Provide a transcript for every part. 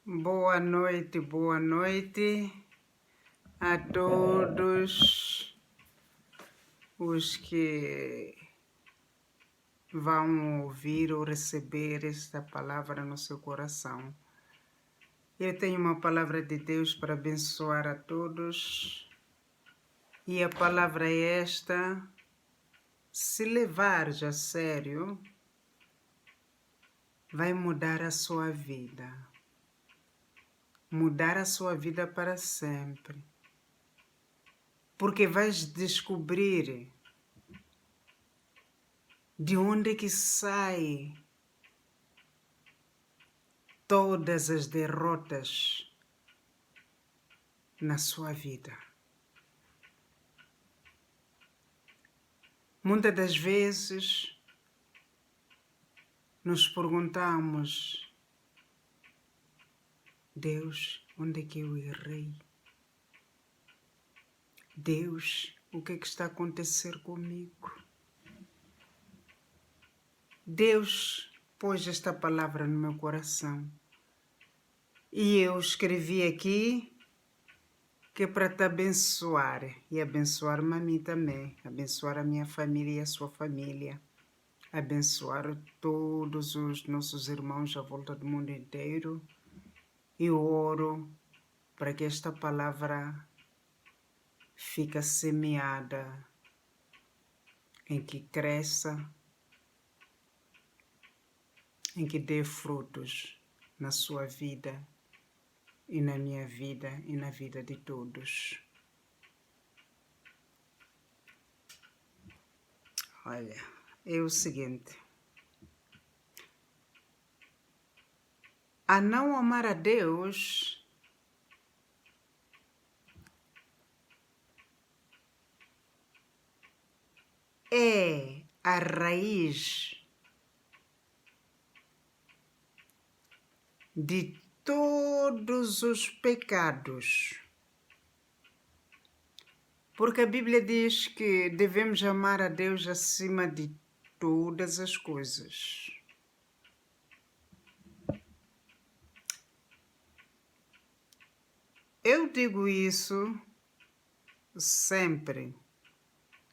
Boa noite a todos os que vão ouvir ou receber esta palavra no seu coração. Eu tenho uma palavra de Deus para abençoar a todos e a palavra é esta: se levares a sério, vai mudar a sua vida. Mudar a sua vida para sempre. Porque vais descobrir de onde que sai todas as derrotas na sua vida. Muitas das vezes nos perguntamos: Deus, onde é que eu errei? Deus, o que é que está a acontecer comigo? Deus pôs esta palavra no meu coração e eu escrevi aqui que é para te abençoar e abençoar-me a mim também, abençoar a minha família e a sua família, abençoar todos os nossos irmãos à volta do mundo inteiro. E oro para que esta palavra fique semeada, em que cresça, em que dê frutos na sua vida e na minha vida e na vida de todos. Olha, é o seguinte: a não amar a Deus é a raiz de todos os pecados. Porque a Bíblia diz que devemos amar a Deus acima de todas as coisas. Eu digo isso sempre.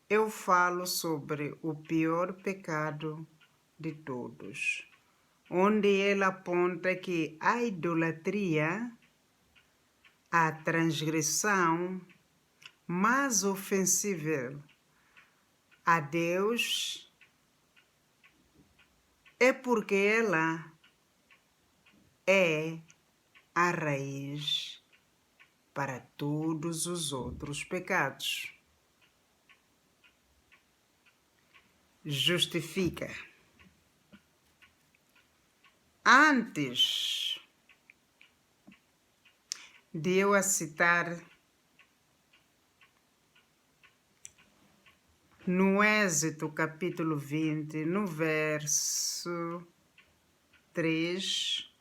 Eu falo sobre o pior pecado de todos, onde ele aponta que a idolatria, a transgressão mais ofensiva a Deus é porque ela é a raiz para todos os outros pecados. Justifica. Antes de eu a citar no Êxodo capítulo 20, no verso 3,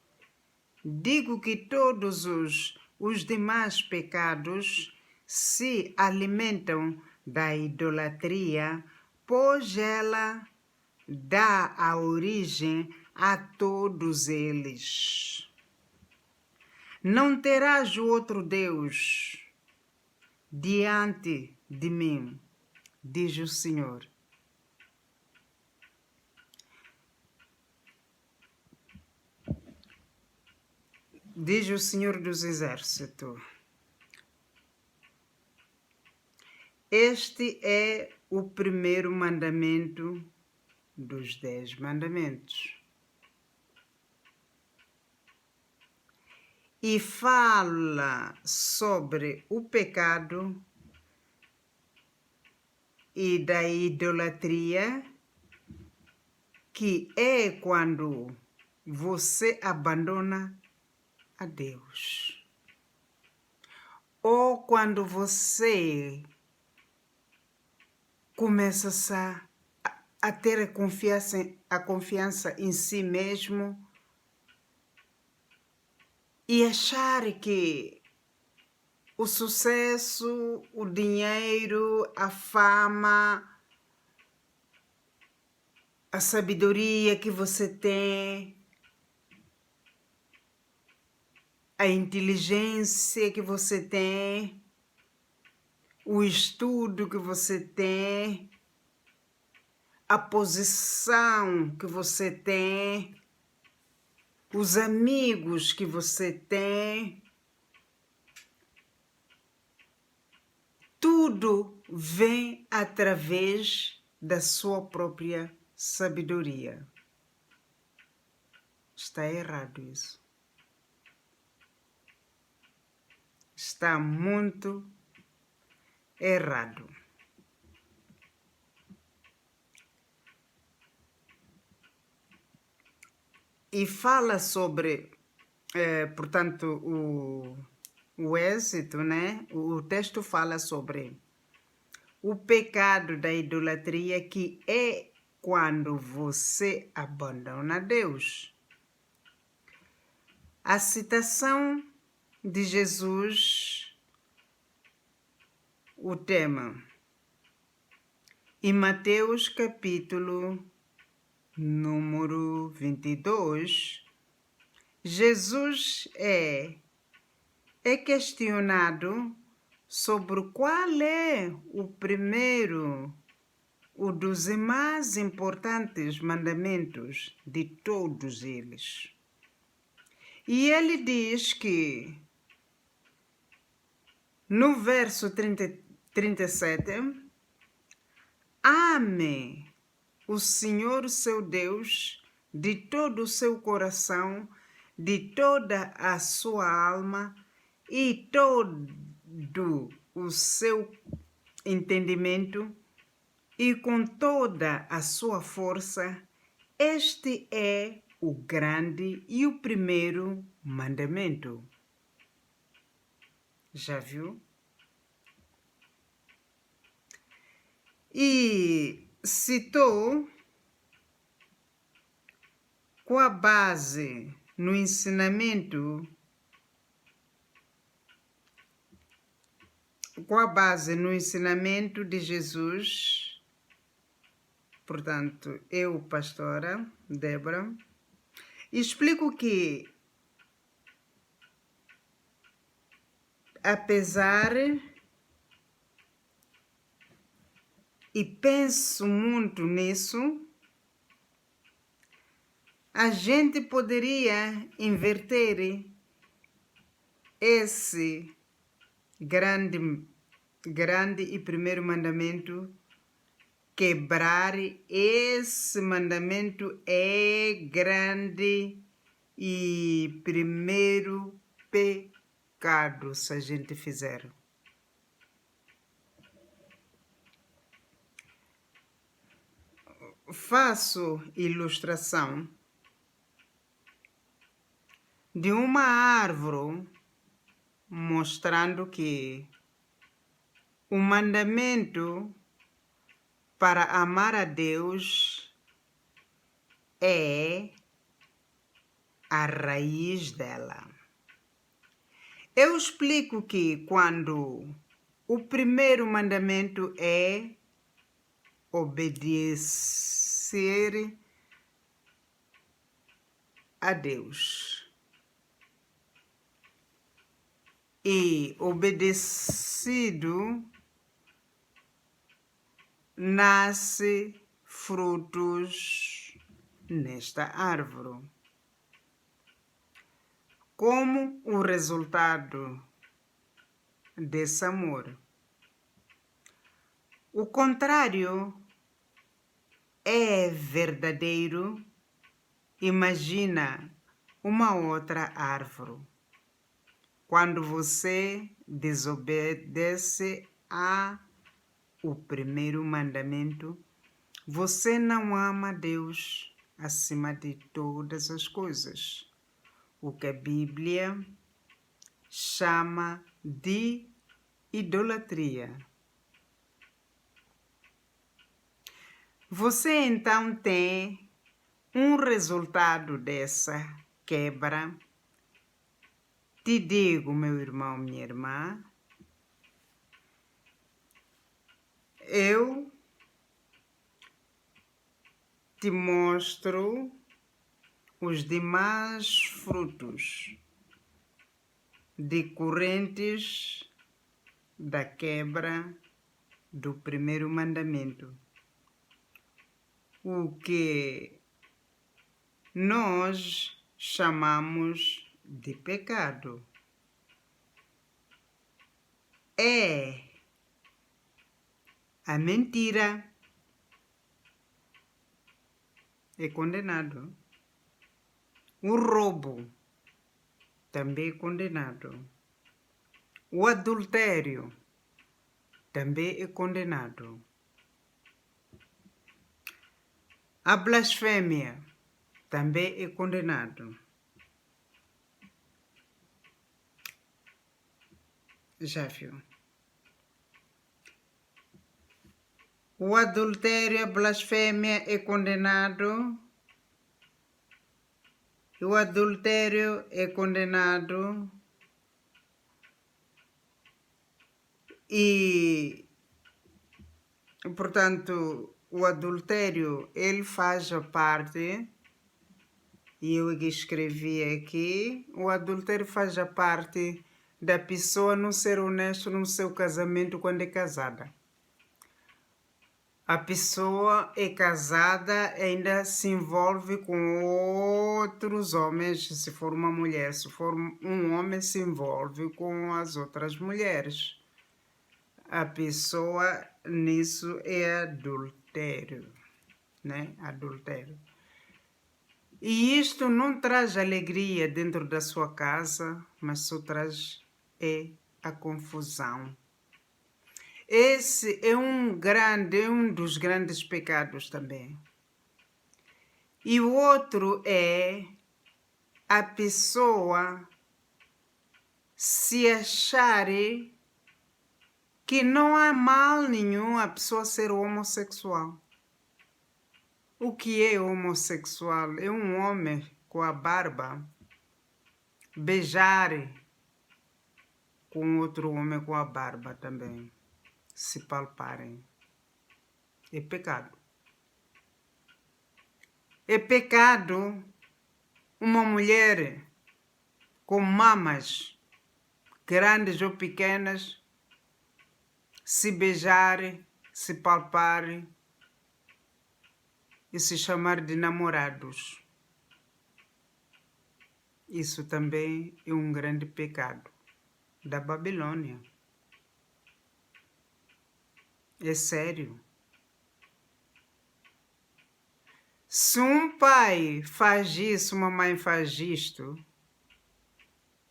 digo que todos os demais pecados se alimentam da idolatria, pois ela dá a origem a todos eles. Não terás outro Deus diante de mim, diz o Senhor. Diz o Senhor dos Exércitos. Este é o primeiro mandamento dos 10 mandamentos. E fala sobre o pecado e da idolatria, que é quando você abandona a Deus, ou quando você começa a ter a confiança em si mesmo e achar que o sucesso, o dinheiro, a fama, a sabedoria que você tem a inteligência que você tem, o estudo que você tem, a posição que você tem, os amigos que você tem, tudo vem através da sua própria sabedoria. Está errado isso. Está muito errado. E fala sobre, portanto, o êxito, né? O texto fala sobre o pecado da idolatria, que é quando você abandona Deus. A citação de Jesus, o tema, em Mateus capítulo número 22, Jesus é questionado sobre qual é o primeiro, o dos mais importantes mandamentos de todos eles. E ele diz que, no verso 37, ame o Senhor seu Deus de todo o seu coração, de toda a sua alma e todo o seu entendimento e com toda a sua força. Este é o grande e o primeiro mandamento. Já viu? E citou com a base no ensinamento, de Jesus. Portanto, eu, pastora Débora, explico que, apesar, e penso muito nisso, a gente poderia inverter esse grande e primeiro mandamento. Quebrar esse mandamento é grande e primeiro pecado, se a gente fizer. Faço ilustração de uma árvore, mostrando que o mandamento para amar a Deus é a raiz dela. Eu explico que quando o primeiro mandamento é obedecer a Deus, e obedecido nasce frutos nesta árvore. Como o resultado desse amor. O contrário é verdadeiro. Imagina uma outra árvore. Quando você desobedece o primeiro mandamento, você não ama Deus acima de todas as coisas. O que a Bíblia chama de idolatria. Você então tem um resultado dessa quebra. Te digo, meu irmão, minha irmã, eu te mostro os demais frutos decorrentes da quebra do primeiro mandamento, o que nós chamamos de pecado. É a mentira, é condenado. O roubo também é condenado. O adultério também é condenado. A blasfêmia também é condenado. Já viu? O adultério, a blasfêmia é condenado. O adultério é condenado. E, portanto, o adultério, ele faz parte, e eu escrevi aqui, o adultério faz parte da pessoa não ser honesta no seu casamento quando é casada. A pessoa é casada, ainda se envolve com outros homens, se for uma mulher. Se for um homem, se envolve com as outras mulheres. A pessoa nisso é adultério, né? Adultério. E isto não traz alegria dentro da sua casa, mas só traz a confusão. Esse é um dos grandes pecados também. E o outro é a pessoa se achar que não há mal nenhum a pessoa ser homossexual. O que é homossexual? É um homem com a barba beijar com outro homem com a barba também, se palparem. É pecado. É pecado uma mulher com mamas grandes ou pequenas se beijar, se palpar e se chamar de namorados. Isso também é um grande pecado da Babilônia. É sério. Se um pai faz isso, uma mãe faz isto,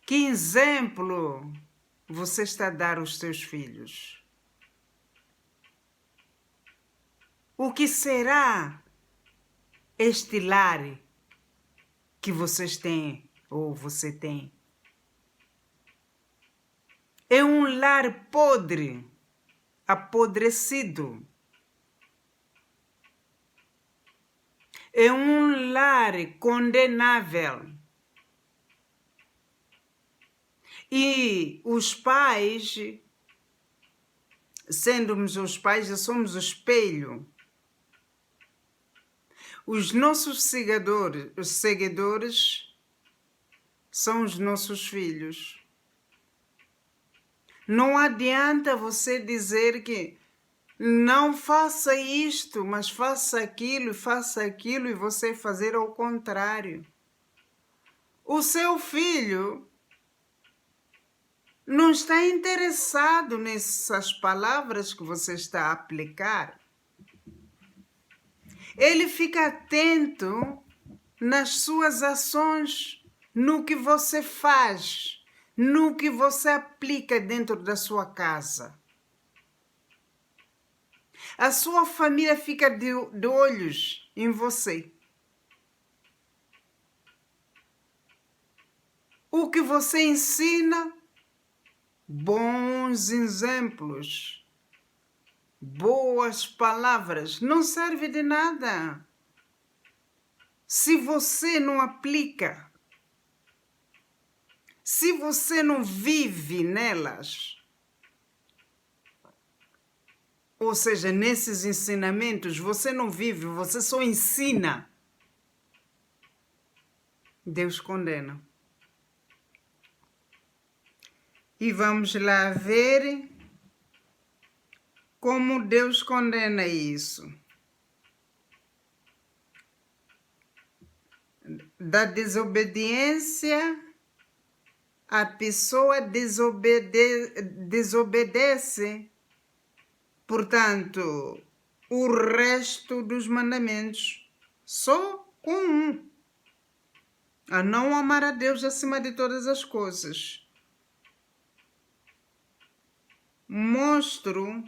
que exemplo você está a dar aos seus filhos? O que será este lar que vocês têm ou você tem? É um lar podre, apodrecido. É um lar condenável. E os pais, sendo os pais, somos o espelho. Os nossos seguidores são os nossos filhos. Não adianta você dizer que não faça isto, mas faça aquilo e você fazer ao contrário. O seu filho não está interessado nessas palavras que você está a aplicar. Ele fica atento nas suas ações, no que você faz, no que você aplica dentro da sua casa. A sua família fica de olhos em você. O que você ensina, bons exemplos, boas palavras, não serve de nada se você não aplica, se você não vive nelas. Ou seja, nesses ensinamentos você não vive, você só ensina. Deus condena. E vamos lá ver como Deus condena isso. Da desobediência, a pessoa desobedece, portanto, o resto dos mandamentos, só com um: a não amar a Deus acima de todas as coisas. Mostro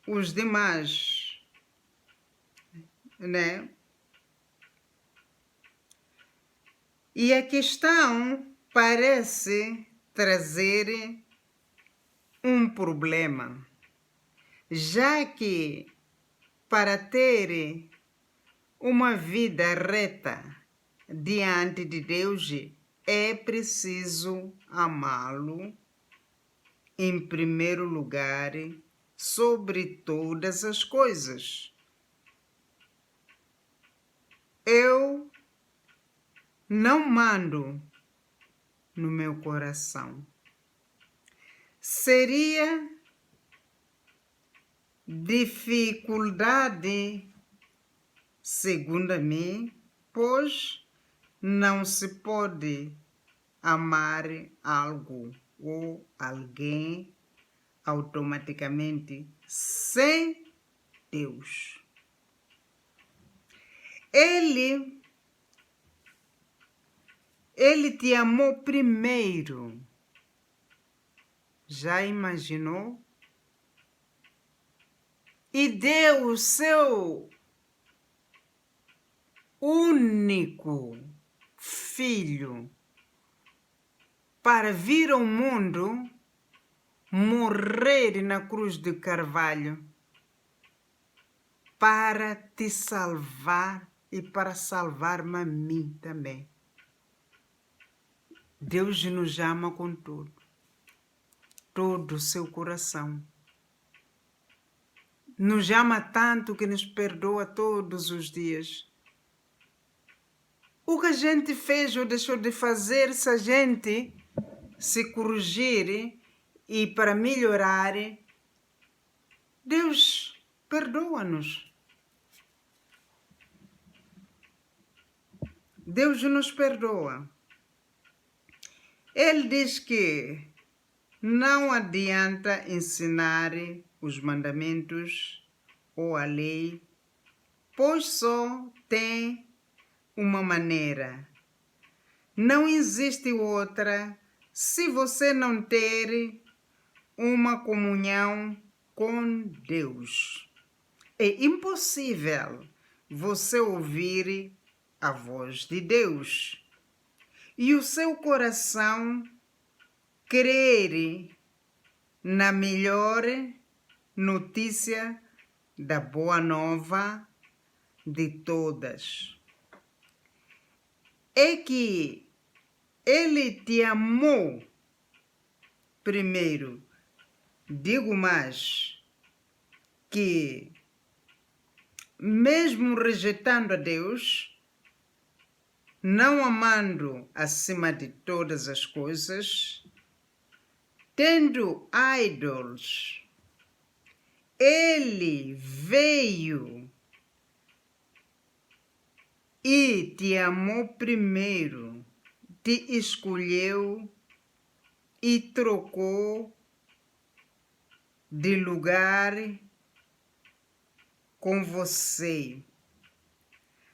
os demais, né? E a questão parece trazer um problema, já que para ter uma vida reta diante de Deus é preciso amá-lo em primeiro lugar sobre todas as coisas. Eu não mando no meu coração. Seria dificuldade, segundo mim, pois não se pode amar algo ou alguém automaticamente sem Deus. Ele te amou primeiro. Já imaginou? E deu o seu único filho para vir ao mundo, morrer na cruz de Carvalho, para te salvar e para salvar-me a mim também. Deus nos ama com tudo, todo o seu coração. Nos ama tanto que nos perdoa todos os dias. O que a gente fez ou deixou de fazer, se a gente se corrigir e para melhorar, Deus perdoa-nos. Deus nos perdoa. Ele diz que não adianta ensinar os mandamentos ou a lei, pois só tem uma maneira. Não existe outra se você não ter uma comunhão com Deus. É impossível você ouvir a voz de Deus e o seu coração crer na melhor notícia da boa nova de todas. É que Ele te amou primeiro. Digo mais, que mesmo rejeitando a Deus, não amando acima de todas as coisas, tendo idols, Ele veio e te amou primeiro, te escolheu e trocou de lugar com você.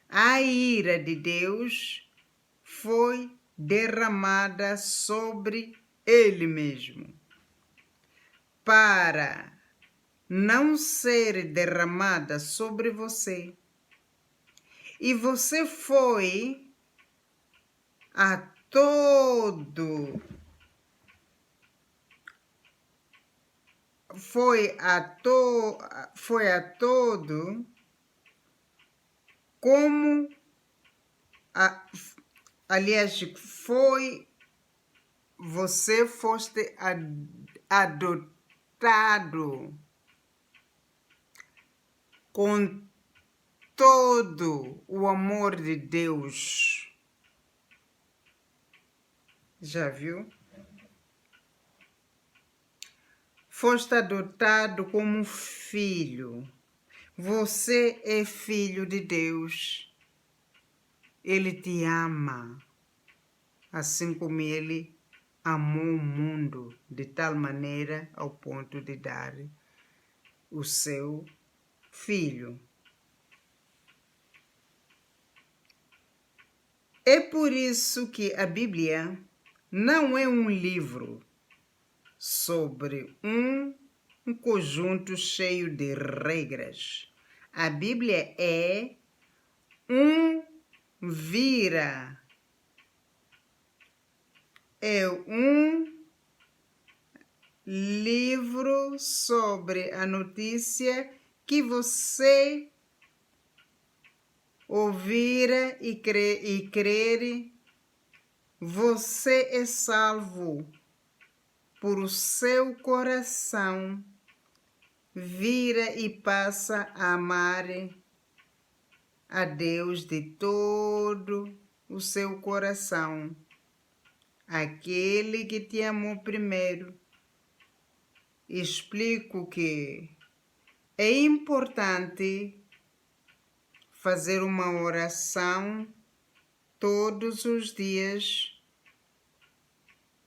A ira de Deus foi derramada sobre Ele mesmo, para não ser derramada sobre você. E você foi a todo como você foste adotado com todo o amor de Deus. Já viu? foste adotado como filho. Você é filho de Deus. Ele te ama, assim como Ele amou o mundo de tal maneira ao ponto de dar o seu filho. É por isso que a Bíblia não é um livro sobre um conjunto cheio de regras. A Bíblia é um livro sobre a notícia que você ouvir e crer, você é salvo por o seu coração, vira e passa a amar a Deus de todo o seu coração, aquele que te amou primeiro. Explico que é importante fazer uma oração todos os dias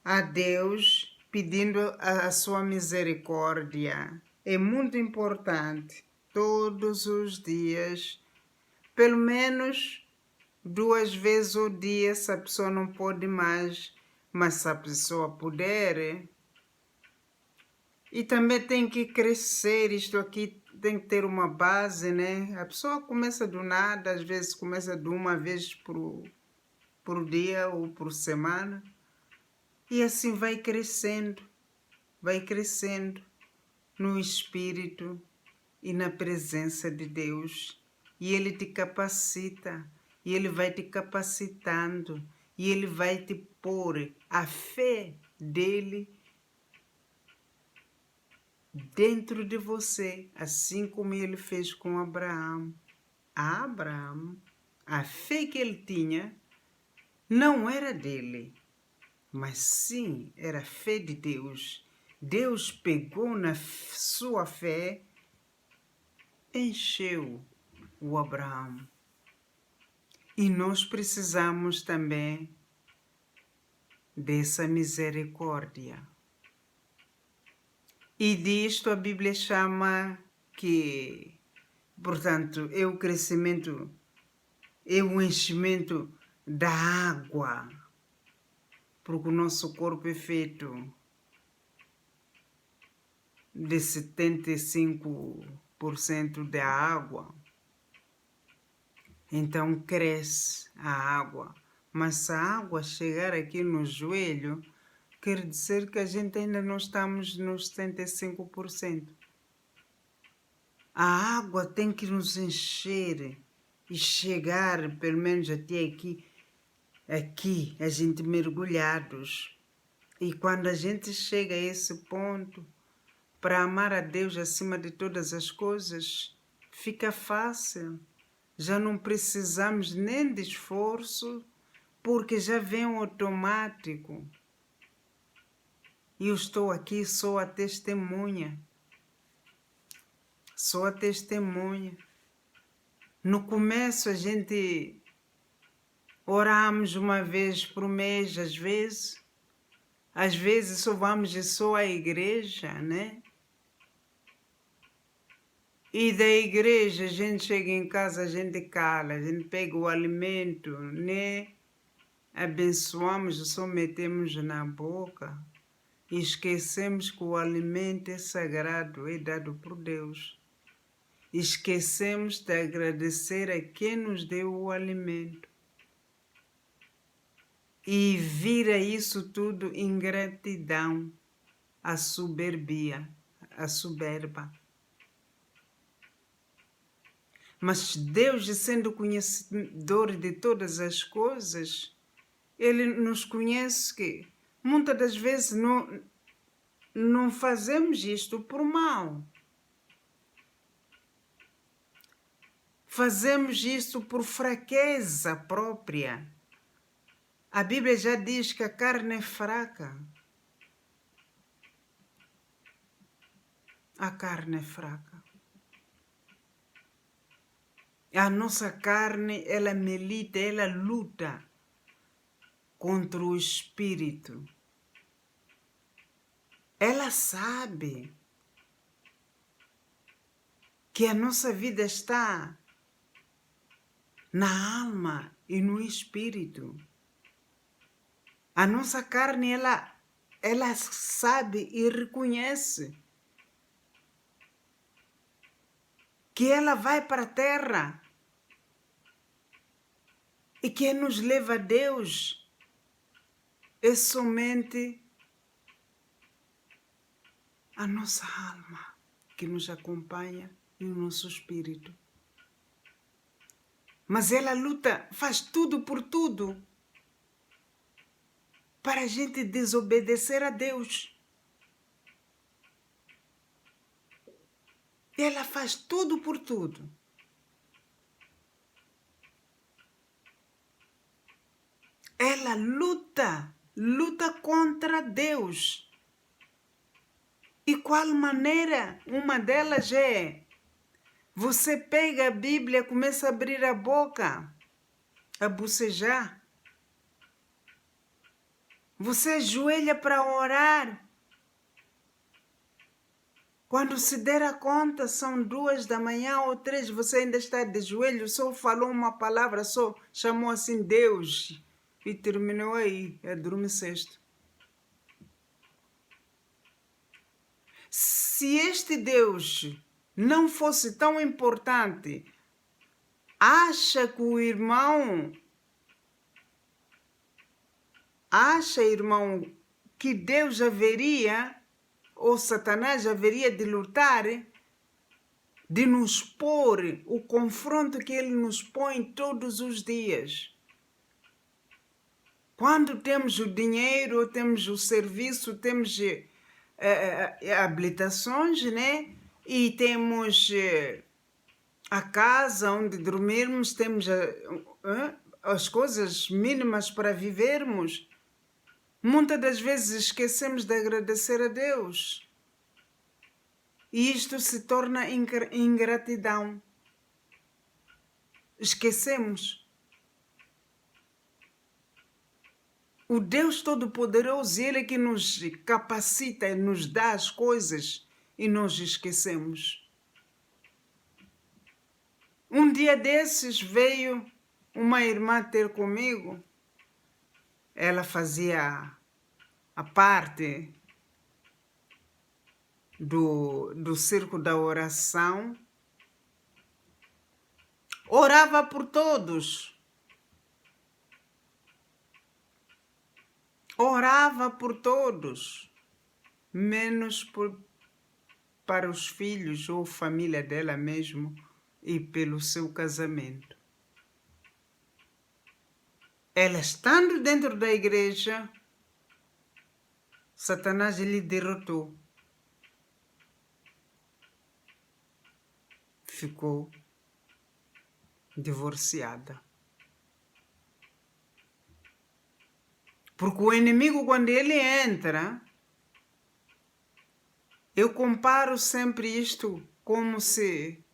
a Deus, pedindo a sua misericórdia. É muito importante, todos os dias, pelo menos 2 vezes ao dia, se a pessoa não pode mais, mas se a pessoa puder. E também tem que crescer, isto aqui tem que ter uma base, né? A pessoa começa do nada, às vezes começa de uma vez por dia ou por semana. E assim vai crescendo no Espírito e na presença de Deus. E Ele te capacita, e Ele vai te capacitando, e Ele vai te pôr a fé dEle dentro de você, assim como Ele fez com Abraão. Abraão, a fé que ele tinha não era dele, mas sim era a fé de Deus. Deus pegou na sua fé, encheu o Abraão. E nós precisamos também dessa misericórdia. E disto a Bíblia chama que, portanto, é o crescimento, é o enchimento da água, porque o nosso corpo é feito de 75% de água. Então cresce a água. Mas se a água chegar aqui no joelho, quer dizer que a gente ainda não estamos nos 75%. A água tem que nos encher e chegar pelo menos até aqui a gente mergulhados. E quando a gente chega a esse ponto, para amar a Deus acima de todas as coisas, fica fácil. Já não precisamos nem de esforço, porque já vem automático. E eu estou aqui, sou a testemunha. Sou a testemunha. No começo a gente oramos uma vez por mês, às vezes só vamos só à igreja, né? E da igreja a gente chega em casa, a gente cala, a gente pega o alimento, né? Abençoamos, só metemos na boca. E esquecemos que o alimento é sagrado, é dado por Deus. Esquecemos de agradecer a quem nos deu o alimento. E vira isso tudo ingratidão, a soberbia, a soberba. Mas Deus, sendo conhecedor de todas as coisas, Ele nos conhece que muitas das vezes não fazemos isto por mal. Fazemos isto por fraqueza própria. A Bíblia já diz que a carne é fraca. a carne é fraca. A nossa carne, ela milita, ela luta contra o espírito. Ela sabe que a nossa vida está na alma e no espírito. A nossa carne, ela sabe e reconhece que ela vai para a terra e que nos leva a Deus é somente a nossa alma que nos acompanha e o nosso espírito. Mas ela luta, faz tudo por tudo para a gente desobedecer a Deus. Ela faz tudo por tudo. Ela luta contra Deus. E qual maneira? Uma delas é: você pega a Bíblia, começa a abrir a boca, a bocejar. Você ajoelha para orar. Quando se der a conta, são 2 da manhã ou 3, você ainda está de joelho, só falou uma palavra, só chamou assim Deus e terminou aí, adormeceste. Se este Deus não fosse tão importante, acha, irmão, que Deus haveria, ou Satanás haveria de lutar, de nos pôr o confronto que ele nos põe todos os dias? Quando temos o dinheiro, temos o serviço, temos habilitações, né? E temos a casa onde dormirmos, temos as coisas mínimas para vivermos. Muitas das vezes esquecemos de agradecer a Deus. E isto se torna ingratidão. Esquecemos. O Deus Todo-Poderoso, Ele é que nos capacita, nos dá as coisas e nós esquecemos. Um dia desses veio uma irmã ter comigo. Ela fazia a parte do circo da oração. Orava por todos. Orava por todos, menos para os filhos ou família dela mesmo e pelo seu casamento. Ela estando dentro da igreja, Satanás lhe derrotou. Ficou divorciada. Porque o inimigo, quando ele entra, eu comparo sempre isto como se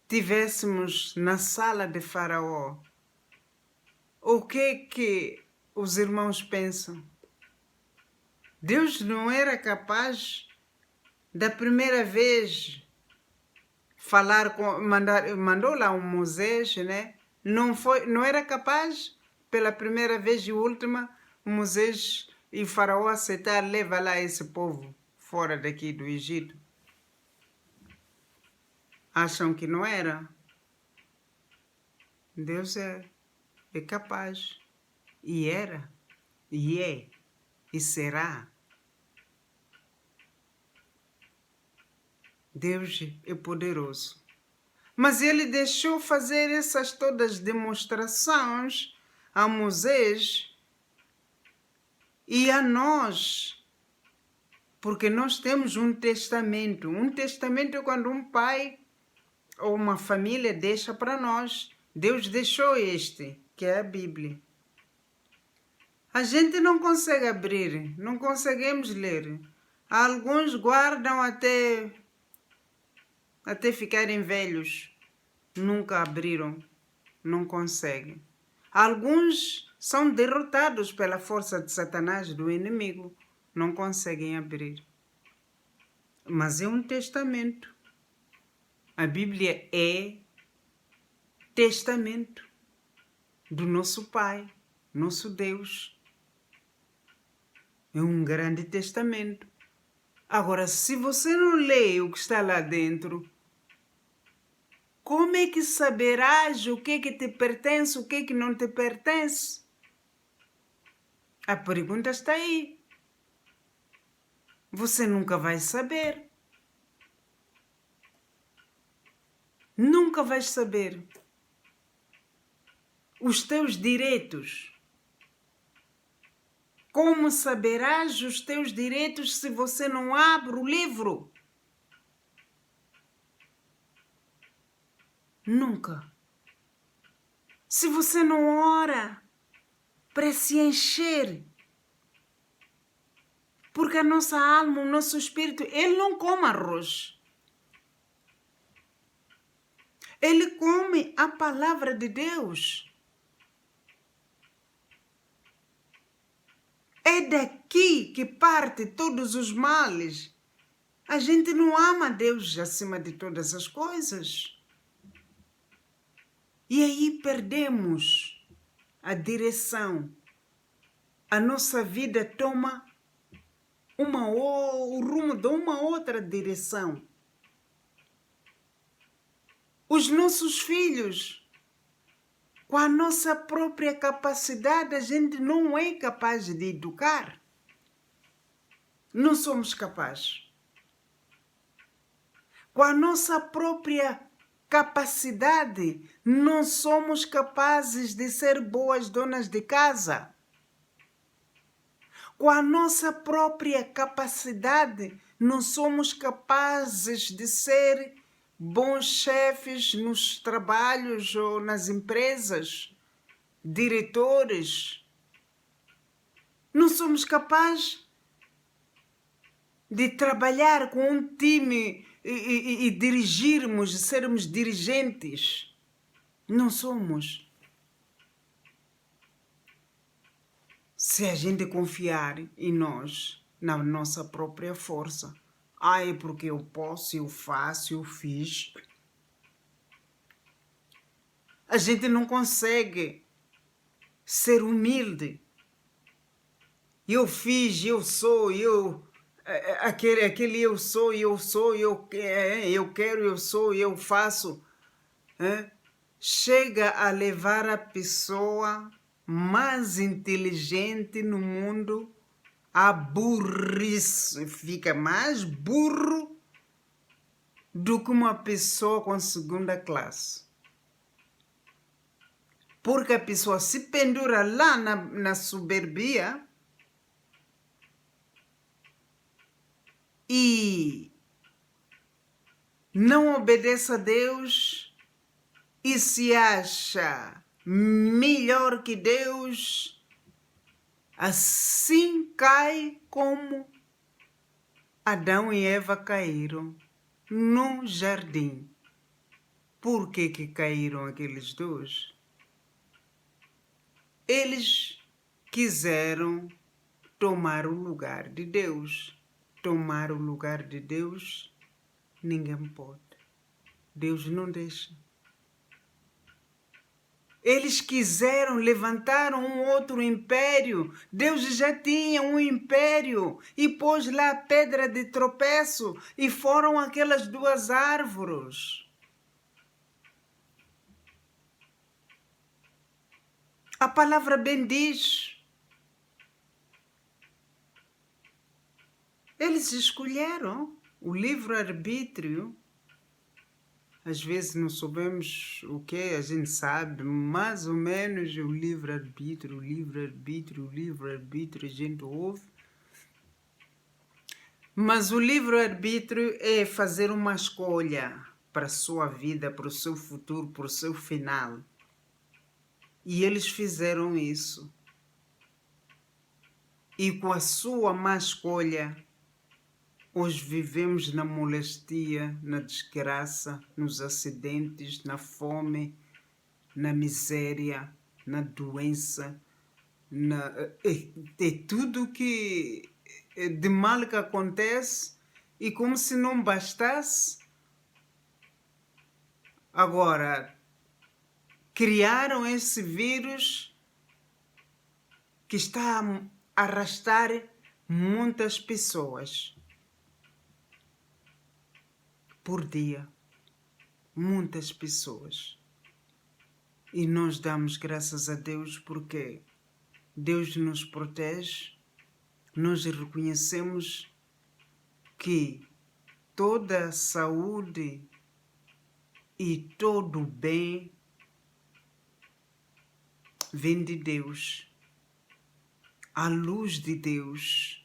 tivéssemos na sala de Faraó. O que os irmãos pensam? Deus não era capaz da primeira vez mandou lá um Moisés, né? Não era capaz pela primeira vez e última Moisés e Faraó aceitar, leva lá esse povo fora daqui do Egito. Acham que não era? Deus é capaz. E era, e é, e será. Deus é poderoso. Mas ele deixou fazer essas todas demonstrações a Moisés e a nós, porque nós temos um testamento. Um testamento é quando um pai ou uma família deixa para nós. Deus deixou este, que é a Bíblia. A gente não consegue abrir, não conseguimos ler. Alguns guardam até até ficarem velhos, nunca abriram, não conseguem. Alguns são derrotados pela força de Satanás, do inimigo, não conseguem abrir. Mas é um testamento. A Bíblia é testamento do nosso Pai, nosso Deus. É um grande testamento. Agora, se você não lê o que está lá dentro, como é que saberás o que te pertence, o que não te pertence? A pergunta está aí. Você nunca vai saber. Nunca vais saber os teus direitos. Como saberás os teus direitos se você não abre o livro? Nunca. Se você não ora para se encher, porque a nossa alma, o nosso espírito, ele não come arroz. Ele come a palavra de Deus. É daqui que parte todos os males. A gente não ama Deus acima de todas as coisas. E aí perdemos a direção. A nossa vida toma o rumo de uma outra direção. Os nossos filhos, com a nossa própria capacidade, a gente não é capaz de educar. Não somos capazes. Com a nossa própria capacidade, não somos capazes de ser boas donas de casa. Com a nossa própria capacidade, não somos capazes de ser bons chefes nos trabalhos ou nas empresas, diretores. Não somos capazes de trabalhar com um time e dirigirmos, sermos dirigentes. Não somos. Se a gente confiar em nós, na nossa própria força, é porque eu posso, eu faço, eu fiz. A gente não consegue ser humilde. Eu fiz, eu sou, aquele eu sou, eu quero, eu sou, eu faço. Chega a levar a pessoa mais inteligente no mundo à burrice. Fica mais burro do que uma pessoa com segunda classe. Porque a pessoa se pendura lá na soberbia e não obedece a Deus e se acha melhor que Deus, assim cai como Adão e Eva caíram no jardim. Por que caíram aqueles dois? Eles quiseram tomar o lugar de Deus. Tomar o lugar de Deus, ninguém pode. Deus não deixa. Eles quiseram levantar um outro império. Deus já tinha um império e pôs lá a pedra de tropeço e foram aquelas duas árvores. A palavra bem diz. Eles escolheram o livre-arbítrio. Às vezes não sabemos o que, a gente sabe mais ou menos o livre-arbítrio, a gente ouve. Mas o livre-arbítrio é fazer uma escolha para a sua vida, para o seu futuro, para o seu final. E eles fizeram isso. E com a sua má escolha, Hoje vivemos na molestia, na desgraça, nos acidentes, na fome, na miséria, na doença, é tudo que de mal que acontece, e como se não bastasse, agora criaram esse vírus que está a arrastar muitas pessoas por dia, muitas pessoas. E nós damos graças a Deus porque Deus nos protege. Nós reconhecemos que toda a saúde e todo o bem vem de Deus. A luz de Deus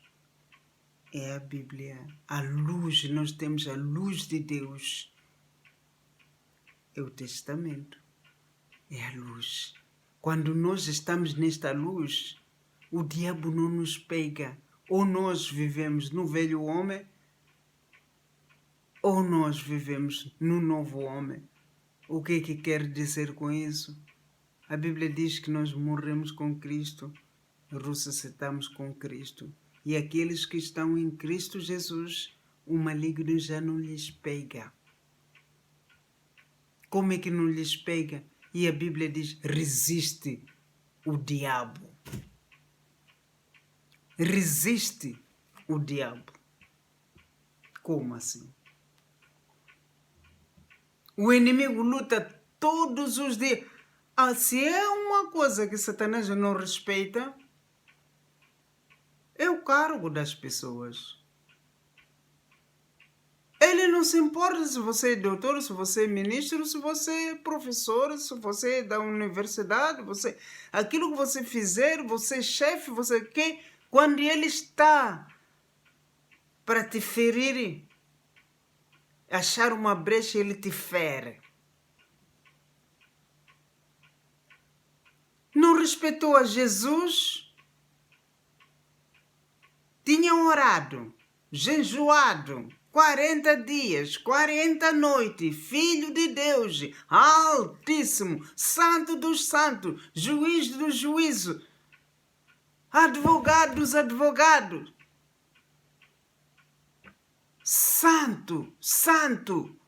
é a Bíblia. A luz, nós temos a luz de Deus. É o Testamento. É a luz. Quando nós estamos nesta luz, o diabo não nos pega. Ou nós vivemos no velho homem, ou nós vivemos no novo homem. O que é que quer dizer com isso? A Bíblia diz que nós morremos com Cristo, ressuscitamos com Cristo. E aqueles que estão em Cristo Jesus, o maligno já não lhes pega. Como é que não lhes pega? E a Bíblia diz, resiste o diabo. Resiste o diabo. Como assim? O inimigo luta todos os dias. Se é uma coisa que Satanás não respeita, é o cargo das pessoas. Ele não se importa se você é doutor, se você é ministro, se você é professor, se você é da universidade, aquilo que você fizer, você é chefe, você quer. Quando ele está para te ferir, achar uma brecha, ele te fere. Não respeitou a Jesus, tinham orado, jejuado, 40 dias, 40 noites, Filho de Deus, Altíssimo, Santo dos Santos, Juiz do Juízo, Advogado dos Advogados, Santo, Santo,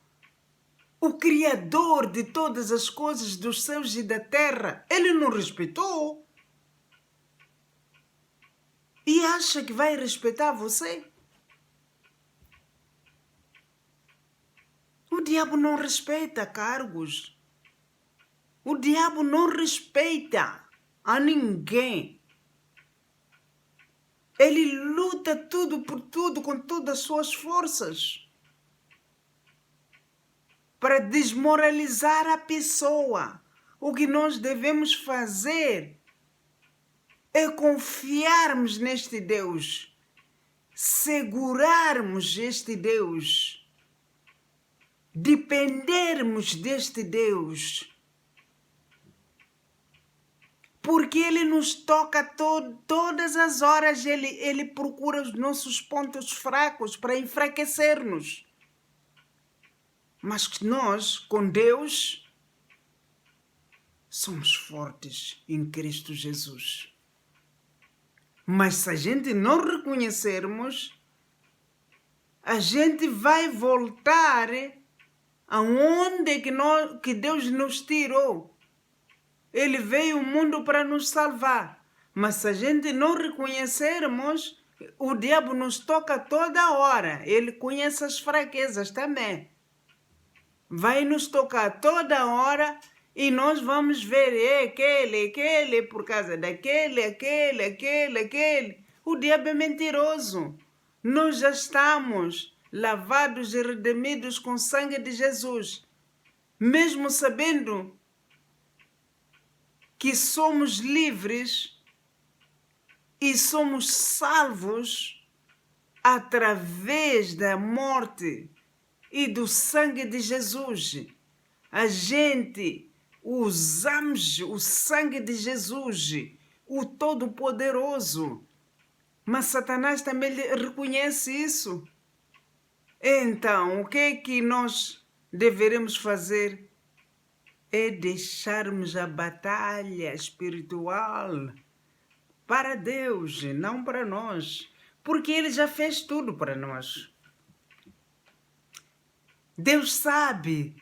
o Criador de todas as coisas dos céus e da terra. Ele não respeitou. E acha que vai respeitar você? O diabo não respeita cargos. O diabo não respeita a ninguém. Ele luta tudo por tudo, com todas as suas forças, para desmoralizar a pessoa. O que nós devemos fazer é confiarmos neste Deus, segurarmos este Deus, dependermos deste Deus, porque Ele nos toca todas as horas, Ele procura os nossos pontos fracos para enfraquecer-nos. Mas nós, com Deus, somos fortes em Cristo Jesus. Mas se a gente não reconhecermos, a gente vai voltar aonde que Deus nos tirou. Ele veio ao mundo para nos salvar. Mas se a gente não reconhecermos, o diabo nos toca toda hora. Ele conhece as fraquezas também. Vai nos tocar toda hora e nós vamos ver aquele, por causa daquele, aquele. O diabo é mentiroso. Nós já estamos lavados e redimidos com o sangue de Jesus. Mesmo sabendo que somos livres e somos salvos através da morte e do sangue de Jesus. A gente usamos o sangue de Jesus, o Todo-Poderoso. Mas Satanás também reconhece isso. Então, o que é que nós deveremos fazer? É deixarmos a batalha espiritual para Deus, não para nós, porque Ele já fez tudo para nós. Deus sabe,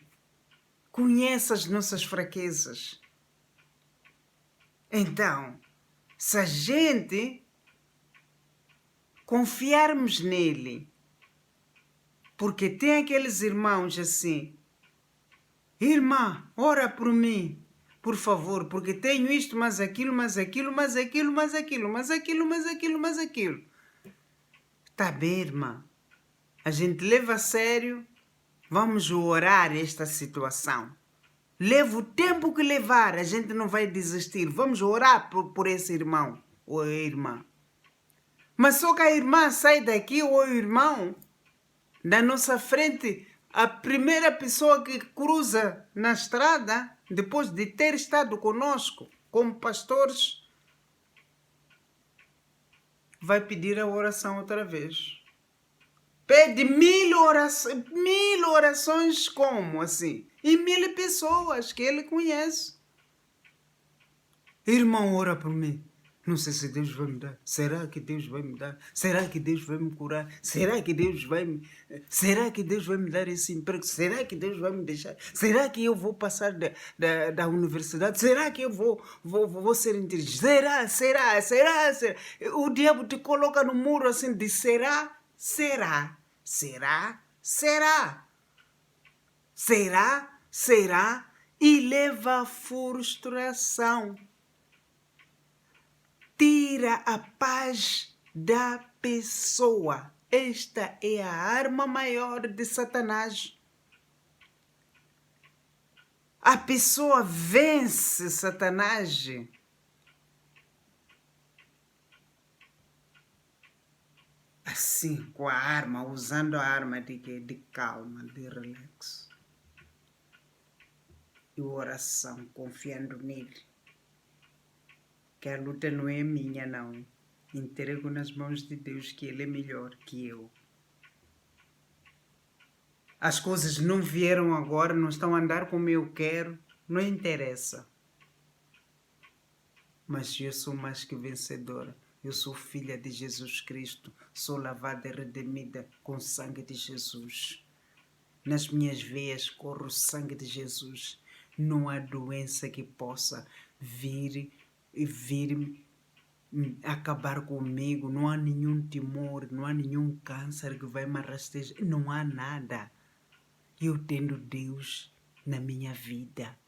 conhece as nossas fraquezas. Então, se a gente confiarmos nele, porque tem aqueles irmãos assim, irmã, ora por mim, por favor, porque tenho isto, mas aquilo, mas aquilo, mas aquilo, mas aquilo, mas aquilo, mas aquilo, mas aquilo. Tá bem, irmã. A gente leva a sério, vamos orar esta situação. Leva o tempo que levar, a gente não vai desistir. Vamos orar por esse irmão ou irmã. Mas só que a irmã sai daqui ou o irmão da nossa frente, a primeira pessoa que cruza na estrada, depois de ter estado conosco como pastores, vai pedir a oração outra vez. Pede 1000 orações como assim? E 1000 pessoas que ele conhece. Irmão, ora por mim. Não sei se Deus vai me dar. Será que Deus vai me dar? Será que Deus vai me curar? Será que Deus vai me... Será que Deus vai me dar esse emprego? Será que Deus vai me deixar? Será que eu vou passar da universidade? Será que eu vou ser inteligente? Será? O diabo te coloca no muro assim de será? Será? E leva à frustração. Tira a paz da pessoa. Esta é a arma maior de Satanás. A pessoa vence Satanás assim, com a arma, usando a arma de calma, de relax. E oração, confiando nele. Que a luta não é minha, não. Entrego nas mãos de Deus, que Ele é melhor que eu. As coisas não vieram agora, não estão a andar como eu quero, não interessa. Mas eu sou mais que vencedora. Eu sou filha de Jesus Cristo, sou lavada e redimida com o sangue de Jesus. Nas minhas veias corre o sangue de Jesus. Não há doença que possa vir acabar comigo. Não há nenhum tumor, não há nenhum câncer que vai me rastejar. Não há nada. Eu tendo Deus na minha vida.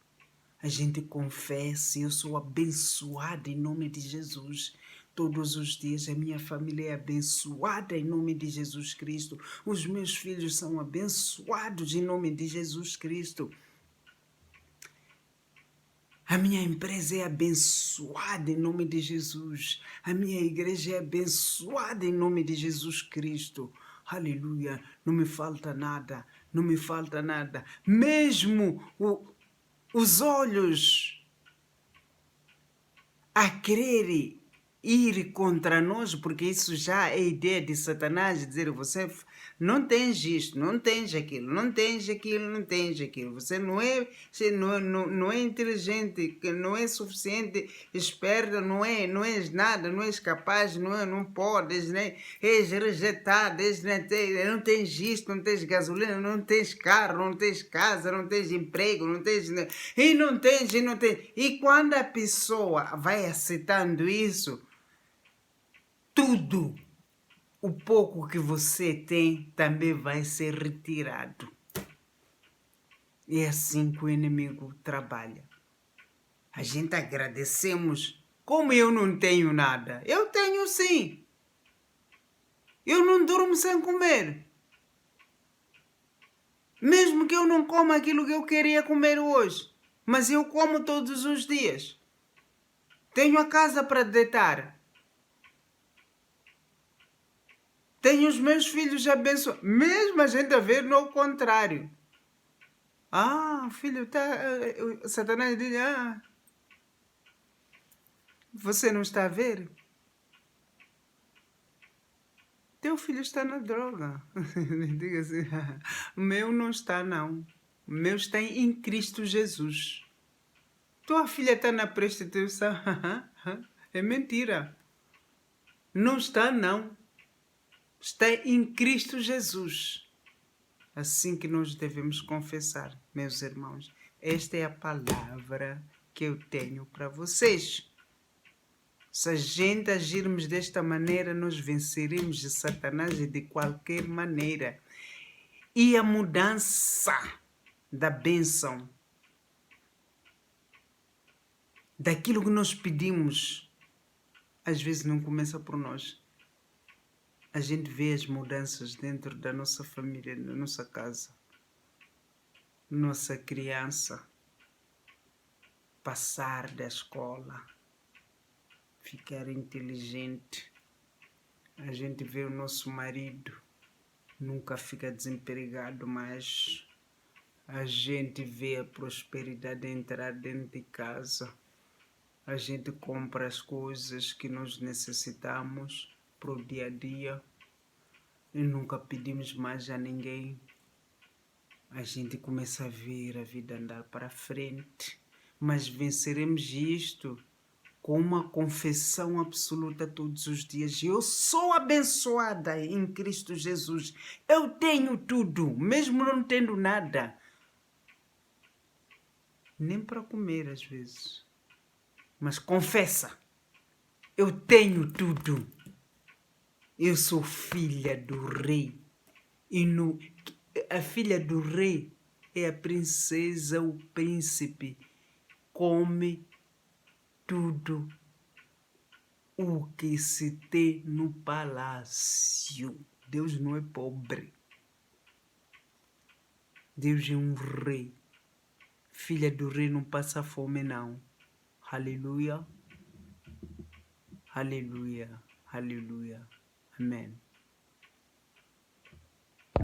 A gente confessa, eu sou abençoada em nome de Jesus. Todos os dias a minha família é abençoada em nome de Jesus Cristo. Os meus filhos são abençoados em nome de Jesus Cristo. A minha empresa é abençoada em nome de Jesus. A minha igreja é abençoada em nome de Jesus Cristo. Aleluia. Não me falta nada. Não me falta nada. Mesmo os olhos a querer ir contra nós, porque isso já é ideia de Satanás, dizer você não tens isto, não tens aquilo, não tens aquilo, não tens aquilo. Você não é inteligente, não é suficiente, esperto, não és nada, não és capaz, não podes, né? És rejeitado, não tens isto, não tens gasolina, não tens carro, não tens casa, não tens emprego, não tens... E não tens. E quando a pessoa vai aceitando isso, tudo, o pouco que você tem, também vai ser retirado. É assim que o inimigo trabalha. A gente agradecemos. Como eu não tenho nada? Eu tenho sim. Eu não durmo sem comer. Mesmo que eu não coma aquilo que eu queria comer hoje. Mas eu como todos os dias. Tenho a casa para deitar. Tenho os meus filhos abençoados. Mesmo a gente a ver no contrário. Ah, filho, Satanás diz, você não está a ver? teu filho está na droga. Diga assim, o meu não está não. O meu está em Cristo Jesus. Tua filha está na prostituição. É mentira. Não está não. Está em Cristo Jesus. Assim que nós devemos confessar, meus irmãos. Esta é a palavra que eu tenho para vocês. Se a gente agirmos desta maneira, nós venceremos de Satanás de qualquer maneira. E a mudança da bênção, daquilo que nós pedimos, às vezes não começa por nós. A gente vê as mudanças dentro da nossa família, da nossa casa. Nossa criança passar da escola, ficar inteligente. A gente vê o nosso marido, nunca fica desempregado, mas a gente vê a prosperidade entrar dentro de casa. A gente compra as coisas que nós necessitamos para o dia a dia e nunca pedimos mais a ninguém. A gente começa a ver a vida andar para frente. Mas venceremos isto com uma confissão absoluta todos os dias. Eu sou abençoada em Cristo Jesus. Eu tenho tudo, mesmo não tendo nada. Nem para comer às vezes. Mas confessa. Eu tenho tudo. Eu sou filha do rei. E a filha do rei é a princesa, o príncipe. Come tudo o que se tem no palácio. Deus não é pobre. Deus é um rei. Filha do rei não passa fome, não. Aleluia. Aleluia. Aleluia. Amém.